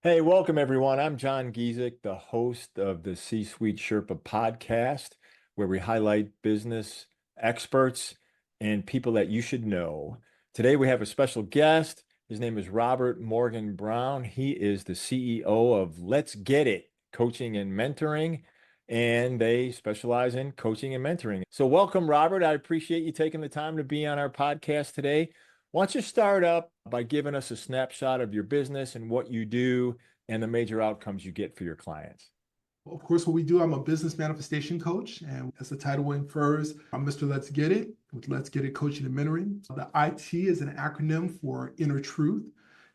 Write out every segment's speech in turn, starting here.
Hey, welcome everyone. I'm John Giesick, the host of the C-Suite Sherpa podcast, where we highlight business experts and people that you should know. Today we have a special guest. His name is Robert Morgan Brown. He is the CEO of Let's Get It Coaching and Mentoring, and they specialize in coaching and mentoring. So welcome, Robert. I appreciate you taking the time to be on our podcast today. Why don't you start up by giving us a snapshot of your business and what you do and the major outcomes you get for your clients? Of course, what we do, I'm a business manifestation coach. And as the title infers, I'm Mr. Let's Get It with Let's Get It Coaching and Mentoring. The IT is an acronym for inner truth,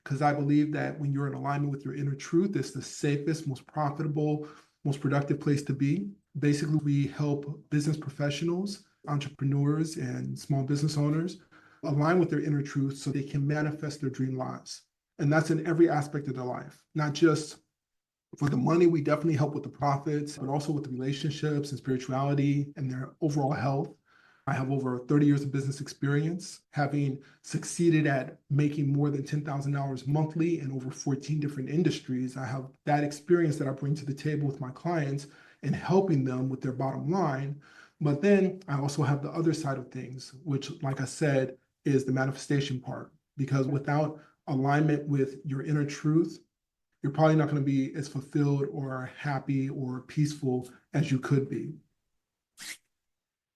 because I believe that when you're in alignment with your inner truth, it's the safest, most profitable, most productive place to be. Basically, we help business professionals, entrepreneurs, and small business owners align with their inner truth so they can manifest their dream lives. And that's in every aspect of their life, not just for the money. We definitely help with the profits, but also with the relationships and spirituality and their overall health. I have over 30 years of business experience, having succeeded at making more than $10,000 monthly in over 14 different industries. I have that experience that I bring to the table with my clients and helping them with their bottom line. But then I also have the other side of things, which, like I said, is the manifestation part. Because without alignment with your inner truth, you're probably not going to be as fulfilled or happy or peaceful as you could be.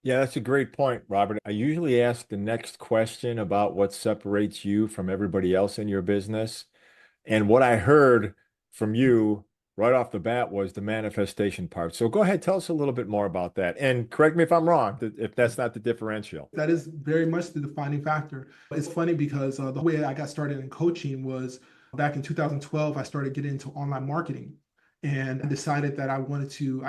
Yeah, that's a great point, Robert. I usually ask the next question about what separates you from everybody else in your business. And what I heard from you right off the bat was the manifestation part. So go ahead, tell us a little bit more about that. And correct me if I'm wrong, if that's not the differential. That is very much the defining factor. It's funny because the way I got started in coaching was back in 2012. I started getting into online marketing and I decided that I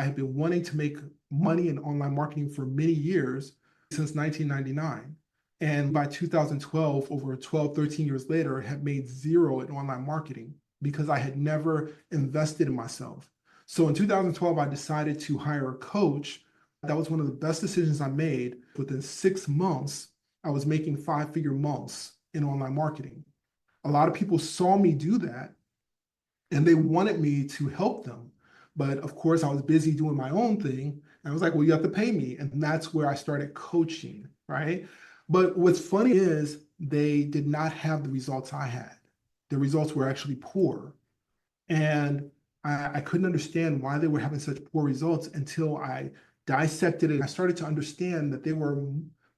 had been wanting to make money in online marketing for many years, since 1999. And by 2012, over 12, 13 years later, had made zero in online marketing because I had never invested in myself. So in 2012, I decided to hire a coach. That was one of the best decisions I made. Within 6 months, I was making five-figure months in online marketing. A lot of people saw me do that and they wanted me to help them. But of course, I was busy doing my own thing. And I was like, well, you have to pay me. And that's where I started coaching, right? But what's funny is they did not have the results I had. The results were actually poor. And I couldn't understand why they were having such poor results until I dissected it. I started to understand that they were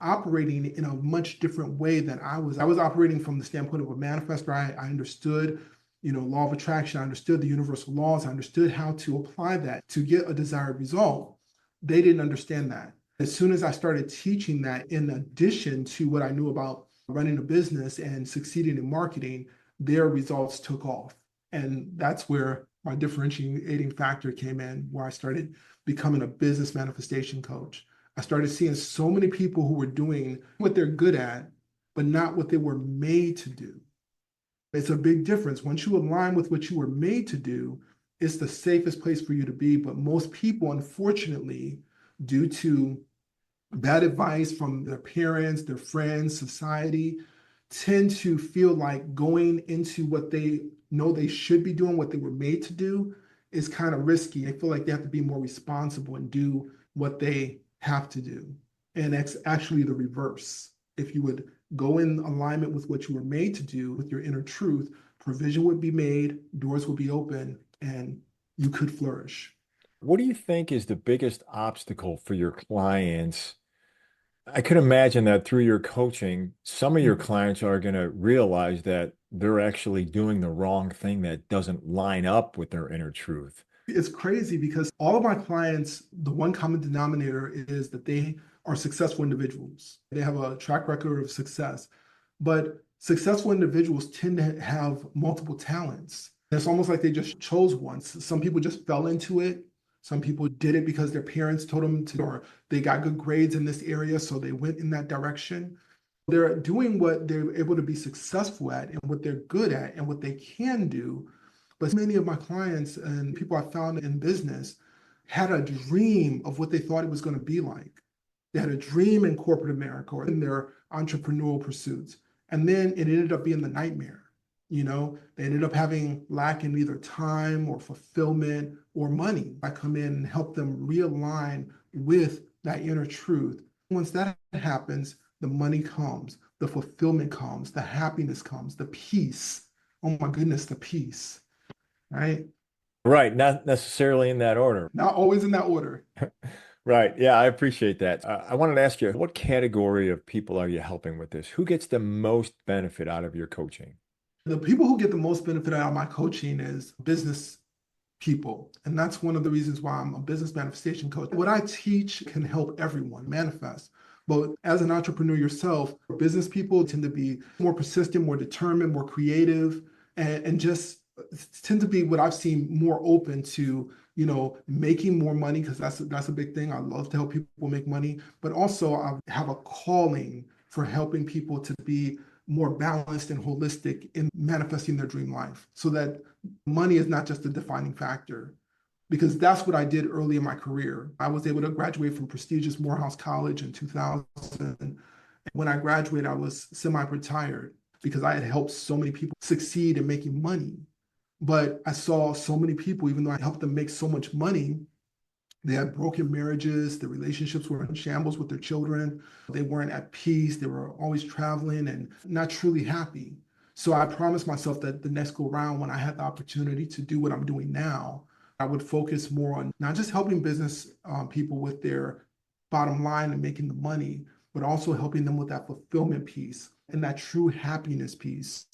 operating in a much different way than I was. I was operating from the standpoint of a manifestor. I understood, law of attraction. I understood the universal laws. I understood how to apply that to get a desired result. They didn't understand that. As soon as I started teaching that, in addition to what I knew about running a business and succeeding in marketing, their results took off. And that's where my differentiating factor came in, where I started becoming a business manifestation coach. I started seeing so many people who were doing what they're good at, but not what they were made to do. It's a big difference. Once you align with what you were made to do, it's the safest place for you to be. But most people, unfortunately, due to bad advice from their parents, their friends, society, tend to feel like going into what they know they should be doing, what they were made to do, is kind of risky. They feel like they have to be more responsible and do what they have to do. And that's actually the reverse. If you would go in alignment with what you were made to do, with your inner truth, provision would be made, doors would be open, and you could flourish. What do you think is the biggest obstacle for your clients? I could imagine that through your coaching, some of your clients are going to realize that they're actually doing the wrong thing that doesn't line up with their inner truth. It's crazy because all of my clients, the one common denominator is that they are successful individuals. They have a track record of success, but successful individuals tend to have multiple talents. It's almost like they just chose one. Some people just fell into it. Some people did it because their parents told them to, or they got good grades in this area, so they went in that direction. They're doing what they're able to be successful at and what they're good at and what they can do. But many of my clients and people I found in business had a dream of what they thought it was going to be like. They had a dream in corporate America or in their entrepreneurial pursuits. And then it ended up being the nightmare. They ended up having lack in either time or fulfillment or money. I come in and help them realign with that inner truth. Once that happens, the money comes, the fulfillment comes, the happiness comes, the peace. Oh my goodness, the peace, right? Right, not necessarily in that order. Not always in that order. Right. Yeah, I appreciate that. I wanted to ask you, what category of people are you helping with this? Who gets the most benefit out of your coaching? The people who get the most benefit out of my coaching is business people. And that's one of the reasons why I'm a business manifestation coach. What I teach can help everyone manifest. But as an entrepreneur yourself, business people tend to be more persistent, more determined, more creative, and just tend to be what I've seen more open to, making more money because that's a big thing. I love to help people make money, but also I have a calling for helping people to be more balanced and holistic in manifesting their dream life so that money is not just a defining factor, because that's what I did early in my career. I was able to graduate from prestigious Morehouse College in 2000. When I graduated, I was semi-retired because I had helped so many people succeed in making money. But I saw so many people, even though I helped them make so much money, they had broken marriages. The relationships were in shambles with their children. They weren't at peace. They were always traveling and not truly happy. So I promised myself that the next go round, when I had the opportunity to do what I'm doing now, I would focus more on not just helping business people with their bottom line and making the money, but also helping them with that fulfillment piece and that true happiness piece.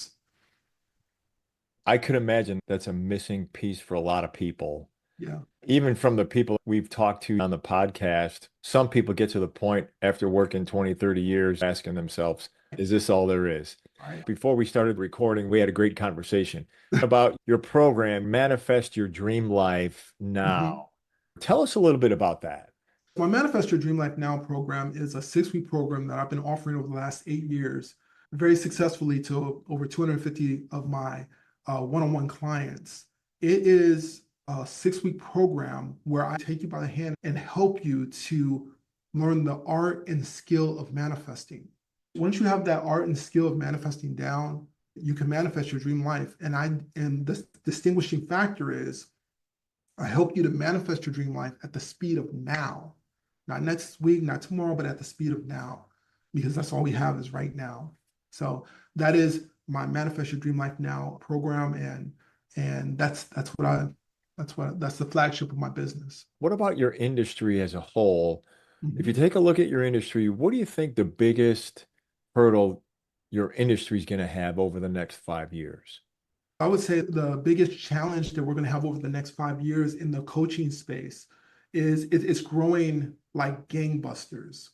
I could imagine that's a missing piece for a lot of people. Yeah. Even from the people we've talked to on the podcast, some people get to the point after working 20, 30 years asking themselves, is this all there is? Right. Before we started recording, we had a great conversation about your program, Manifest Your Dream Life Mhm. Now. Tell us a little bit about that. My Manifest Your Dream Life Now program is a 6-week program that I've been offering over the last 8 years very successfully to over 250 of my one-on-one clients. It is a 6-week program where I take you by the hand and help you to learn the art and skill of manifesting. Once you have that art and skill of manifesting down, you can manifest your dream life. And the distinguishing factor is I help you to manifest your dream life at the speed of now, not next week, not tomorrow, but at the speed of now, because that's all we have is right now. So that is my Manifest Your Dream Life Now program, and that's the flagship of my business. What about your industry as a whole? If you Mhm. take a look at your industry, what do you think the biggest hurdle your industry is going to have over the next 5 years? I would say the biggest challenge that we're going to have over the next 5 years in the coaching space is it's growing like gangbusters.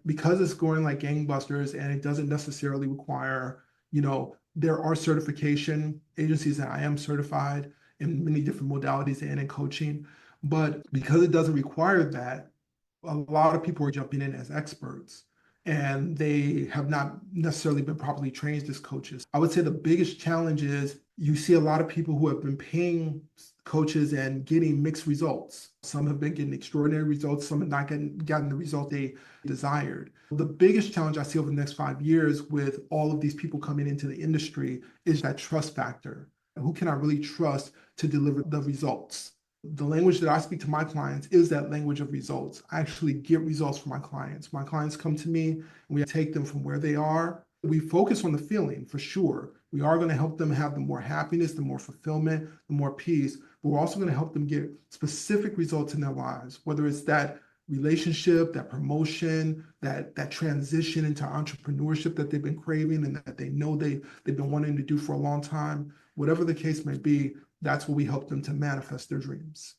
Because it's growing like gangbusters and it doesn't necessarily require, there are certification agencies that I am certified in many different modalities and in coaching. But because it doesn't require that, a lot of people are jumping in as experts and they have not necessarily been properly trained as coaches. I would say the biggest challenge is you see a lot of people who have been paying coaches and getting mixed results. Some have been getting extraordinary results, some have not gotten the result they desired. The biggest challenge I see over the next 5 years with all of these people coming into the industry is that trust factor. Who can I really trust to deliver the results? The language that I speak to my clients is that language of results. I actually get results from my clients. My clients come to me and we take them from where they are. We focus on the feeling for sure. We are going to help them have the more happiness, the more fulfillment, the more peace, but we're also going to help them get specific results in their lives, whether it's that relationship, that promotion, that transition into entrepreneurship that they've been craving and that they know they've been wanting to do for a long time. Whatever the case may be, that's what we help them to manifest their dreams.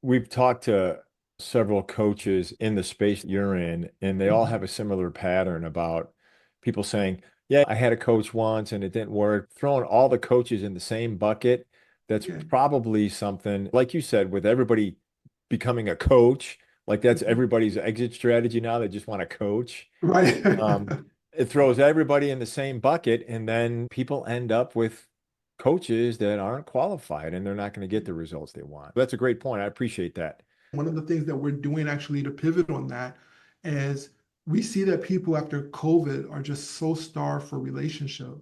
We've talked to several coaches in the space you're in, and they all Mhm. have a similar pattern about people saying, yeah, I had a coach once and it didn't work. Throwing all the coaches in the same bucket, that's Yeah. probably something, like you said, with everybody becoming a coach, like that's Mhm. everybody's exit strategy now. They just want to coach. Right. Um, it throws everybody in the same bucket, and then people end up with coaches that aren't qualified and they're not going to get the results they want. That's a great point. I appreciate that. One of the things that we're doing actually to pivot on that is we see that people after COVID are just so starved for relationship.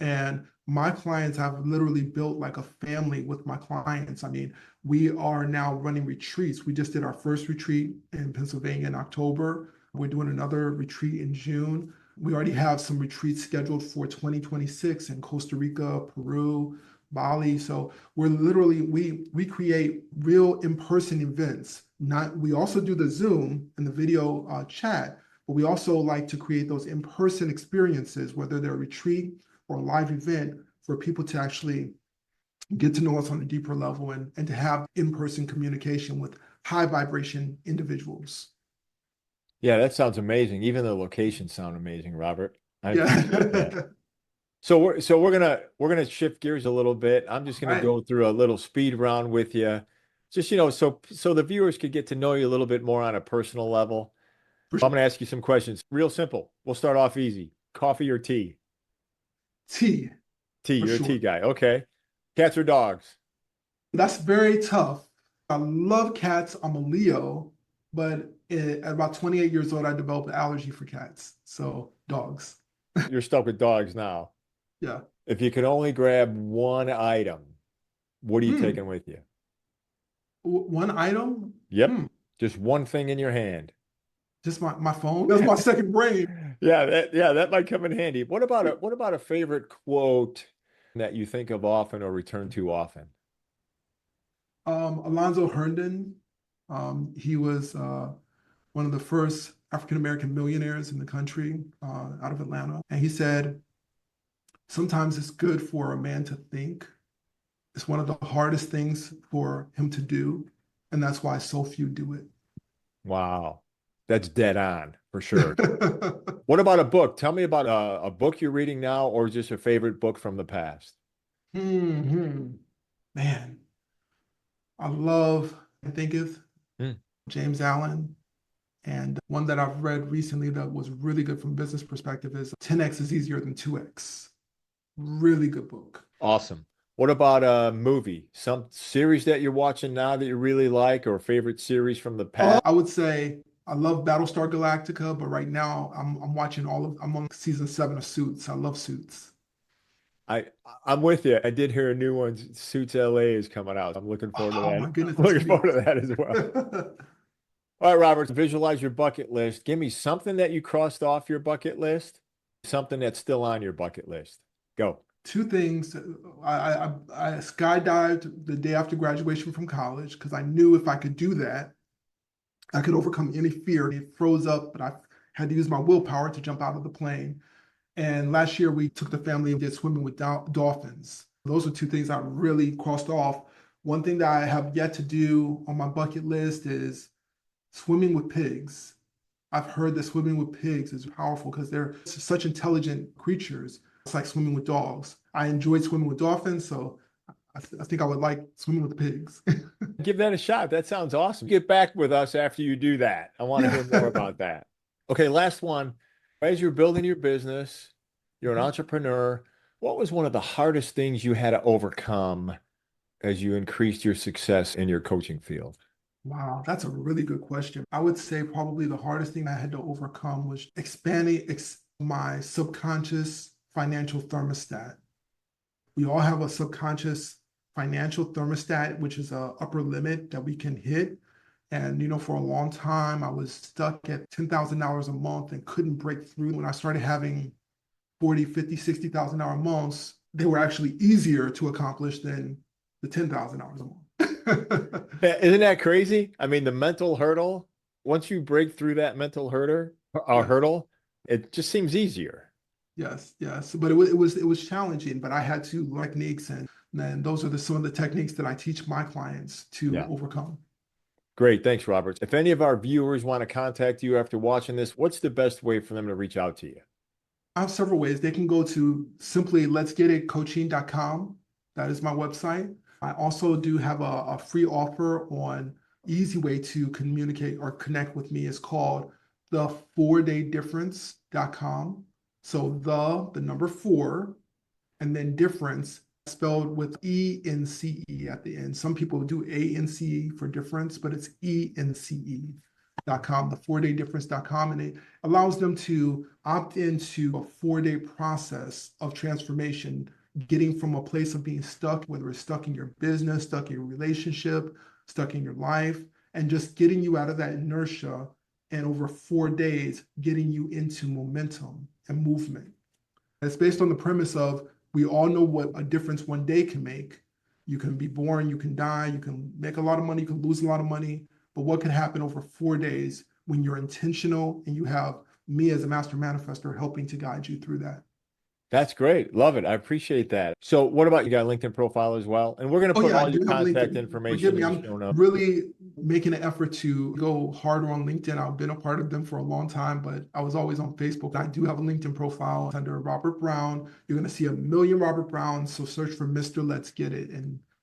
And my clients have literally built like a family with my clients. I mean, we are now running retreats. We just did our first retreat in Pennsylvania in October. We're doing another retreat in June. We already have some retreats scheduled for 2026 in Costa Rica, Peru, Bali. So we're literally, we create real in-person events. Not, we also do the Zoom and the video chat, but we also like to create those in-person experiences, whether they're a retreat or a live event, for people to actually get to know us on a deeper level and to have in-person communication with high vibration individuals. Yeah, that sounds amazing. Even the locations sound amazing, Robert. I appreciate that. Yeah. So we're gonna shift gears a little bit. I'm just gonna Right. go through a little speed round with you. Just, so the viewers could get to know you a little bit more on a personal level. For I'm sure. gonna ask you some questions. Real simple. We'll start off easy. Coffee or tea? Tea, Tea. for You're a tea sure. guy. Okay. Cats or dogs? That's very tough. I love cats. I'm a Leo, but at about 28 years old, I developed an allergy for cats. So dogs. You're stuck with dogs now. Yeah. If you could only grab one item, what are you Hmm. taking with you? One item? Yep. Hmm. Just one thing in your hand. Just my phone. That's my second brain. Yeah, that might come in handy. What about a favorite quote that you think of often or return to often? Alonzo Herndon. He was one of the first African American millionaires in the country out of Atlanta. And he said, sometimes it's good for a man to think. It's one of the hardest things for him to do. And that's why so few do Wow. That's dead on for sure. it. What about a book? Tell me about a book you're reading now or just a favorite book from the past. Hmm. Man, I love Thinketh, Hmm. James Allen. And one that I've read recently that was really good from a business perspective is 10x is easier than 2x. Really good book. Awesome. What about a movie? Some series that you're watching now that you really like or favorite series from the past? I would say I love Battlestar Galactica, but right now I'm on season 7 of Suits. I love Suits. I I'm with you. I did hear a new one, Suits LA is coming out. I'm looking forward to Oh that. my goodness, I'm that's looking gonna be forward to that as well. awesome. All right, Robert, visualize your bucket list. Give me something that you crossed off your bucket list, something that's still on your bucket list. Go. Two things. I skydived the day after graduation from college because I knew if I could do that, I could overcome any fear. It froze up, but I had to use my willpower to jump out of the plane. And last year we took the family and did swimming with dolphins. Those are two things I really crossed off. One thing that I have yet to do on my bucket list is swimming with pigs. I've heard that swimming with pigs is powerful because they're such intelligent creatures. It's like swimming with dogs. I enjoyed swimming with dolphins, so I think I would like swimming with pigs. Give that a shot. That sounds awesome. Get back with us after you do that. I want to Yeah. hear more about that. Okay, last one. As you're building your business, you're an entrepreneur. What was one of the hardest things you had to overcome as you increased your success in your coaching field? Wow, that's a really good question. I would say probably the hardest thing I had to overcome was expanding my subconscious financial thermostat. We all have a subconscious financial thermostat, which is a upper limit that we can hit. And for a long time, I was stuck at $10,000 a month and couldn't break through. When I started having 40, 50, $60,000 months, they were actually easier to accomplish than the $10,000 a month. Yeah, isn't that crazy? I mean, the mental hurdle, once you break through that mental Yes, hurdle, it just seems easier. yes, yes. But it was challenging, but I had to learn techniques, and then those are some of the techniques that I teach my clients to Yeah. overcome. Great. Thanks, Robert. If any of our viewers want to contact you after watching this, what's the best way for them to reach out to you? I have several ways. They can go to simply letsgetitcoaching.com. That is my website. I also do have a free offer on easy way to communicate or connect with me. It's called the 4daydifference.com. So the number four, and then difference spelled with ENCE at the end. Some people do ANCE for difference, but it's ENCE. the 4daydifference.com, and it allows them to opt into a 4-day process of transformation, getting from a place of being stuck, whether it's stuck in your business, stuck in your relationship, stuck in your life, and just getting you out of that inertia, and over 4 days, getting you into momentum and movement. It's based on the premise of we all know what a difference 1 day can make. You can be born, you can die, you can make a lot of money, you can lose a lot of money, but what can happen over 4 days when you're intentional and you have me as a master manifestor helping to guide you through that? That's great. Love it. I appreciate that. So what about you got a LinkedIn profile as well? And we're going to Oh put yeah, I all do your have contact LinkedIn. Forgive information me, in the I'm show notes. really making an effort to go harder on LinkedIn. I've been a part of them for a long time, but I was always on Facebook. I do have a LinkedIn profile under Robert Brown. You're going to see a million Robert Browns. So search for Mr. Let's Get It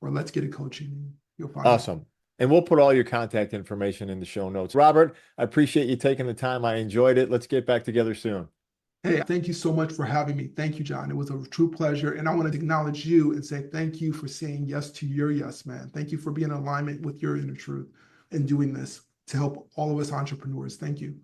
or Let's Get It Coaching. You'll find me. Awesome. And we'll put all your contact information in the show notes. Robert, I appreciate you taking the time. I enjoyed it. Let's get back together soon. Hey, thank you so much for having me. Thank you, John. It was a true pleasure. And I want to acknowledge you and say thank you for saying yes to your yes, man. Thank you for being in alignment with your inner truth and doing this to help all of us entrepreneurs. Thank you.